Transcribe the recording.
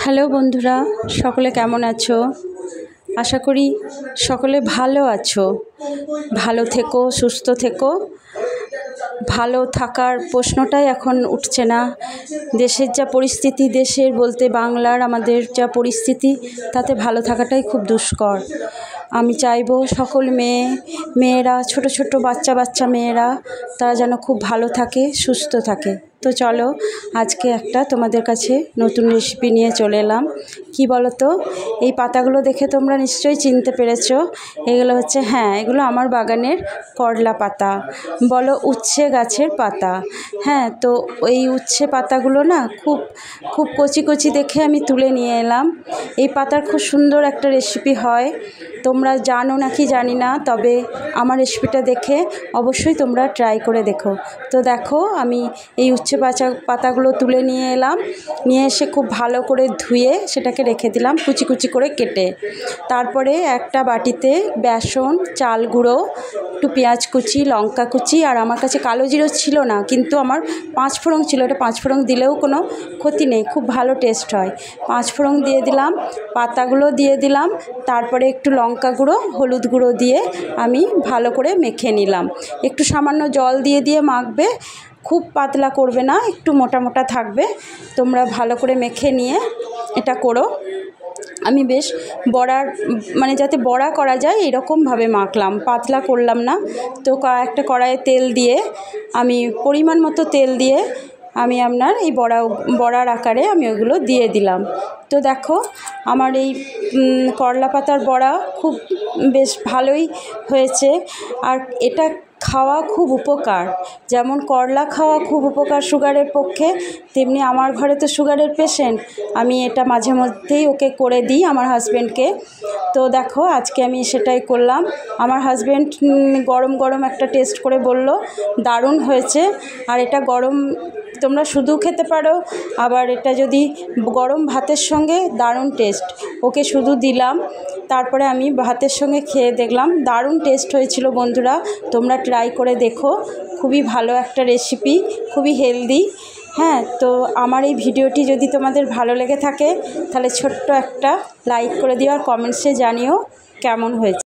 Hello বন্ধুরা, সকলে কেমন আছো? আশা করি সকলে ভালো আছো। ভালো থেকো, সুস্থ থেকো। ভালো থাকার প্রশ্নটাই এখন উঠছে না। দেশের যা পরিস্থিতি, দেশের বলতে বাংলার আমাদের যা পরিস্থিতি, তাতে ভালো থাকাটাই খুব দুষ্কর। আমি চাইবো সকল মেয়েরা ছোট ছোট বাচ্চা মেয়েরা তারা যেন খুব ভালো থাকে, সুস্থ থাকে। তো চলো আজকে একটা তোমাদের কাছে নতুন রেসিপি নিয়ে চলে এলাম। কি বলো তো, এই পাতাগুলো দেখে তোমরা নিশ্চয়ই চিনতে পেরেছো। এগুলো হচ্ছে, এগুলো আমার বাগানের করলা পাতা, বলো উচ্ছে গাছের পাতা। তো এই উচ্ছে পাতাগুলো না খুব খুব কচি কচি দেখে আমি তুলে নিয়ে এলাম। এই পাতার খুব সুন্দর একটা রেসিপি হয়, তোমরা জানো নাকি জানি না, তবে আমার রেসিপিটা দেখে অবশ্যই তোমরা ট্রাই করে দেখো। তো দেখো, আমি এই উচ্ছে পাতাগুলো তুলে নিয়ে এলাম, নিয়ে এসে খুব ভালো করে ধুয়ে সেটাকে রেখে দিলাম কুচি কুচি করে কেটে। তারপরে একটা বাটিতে বেসন, চাল গুঁড়ো, একটু পেঁয়াজ কুচি, লঙ্কা কুচি, আর আমার কাছে কালো জিরে ছিল না, কিন্তু আমার পাঁচফোড়ন ছিল। এটা পাঁচফোড়ন দিলেও কোনো ক্ষতি নেই, খুব ভালো টেস্ট হয়। পাঁচফোড়ন দিয়ে দিলাম, পাতাগুলো দিয়ে দিলাম, তারপরে একটু লঙ্কা গুঁড়ো, হলুদ গুঁড়ো দিয়ে আমি ভালো করে মেখে নিলাম। একটু সামান্য জল দিয়ে মাখবে, খুব পাতলা করবে না, একটু মোটা মোটা থাকবে। তোমরা ভালো করে মেখে নিয়ে এটা করো। আমি বেশ বড়ার যাতে বড়া করা যায় এরকমভাবে মাখলাম, পাতলা করলাম না। তো একটা কড়াইয়ে তেল দিয়ে, আমি পরিমাণ মতো তেল দিয়ে আমি আপনার এই বড়ার আকারে আমি ওগুলো দিয়ে দিলাম। তো দেখো, আমার এই করলা পাতার বড়া খুব বেশ ভালোই হয়েছে। আর এটা খাওয়া খুব উপকার, যেমন করলা খাওয়া খুব উপকার সুগারের পক্ষে, তেমনি আমার ঘরে তো সুগারের পেশেন্ট, আমি এটা মাঝে মধ্যেই ওকে করে দিই, আমার হাজব্যান্ডকে। তো দেখো, আজকে আমি সেটাই করলাম। আমার হাজব্যান্ড গরম গরম একটা টেস্ট করে বলল দারুণ হয়েছে। আর এটা গরম তোমরা শুধু খেতে পারো, আবার এটা যদি গরম ভাতের সঙ্গে দারুণ টেস্ট। ওকে শুধু দিলাম, তারপরে আমি ভাতের সঙ্গে খেয়ে দেখলাম দারুণ টেস্ট হয়েছিল। বন্ধুরা, তোমরা ট্রাই করে দেখো, খুবই ভালো একটা রেসিপি, খুবই হেলদি। তো আমার এই ভিডিওটি যদি তোমাদের ভালো লেগে থাকে তাহলে ছোট্ট একটা লাইক করে দিও, আর কমেন্টসে জানিও কেমন হয়েছে।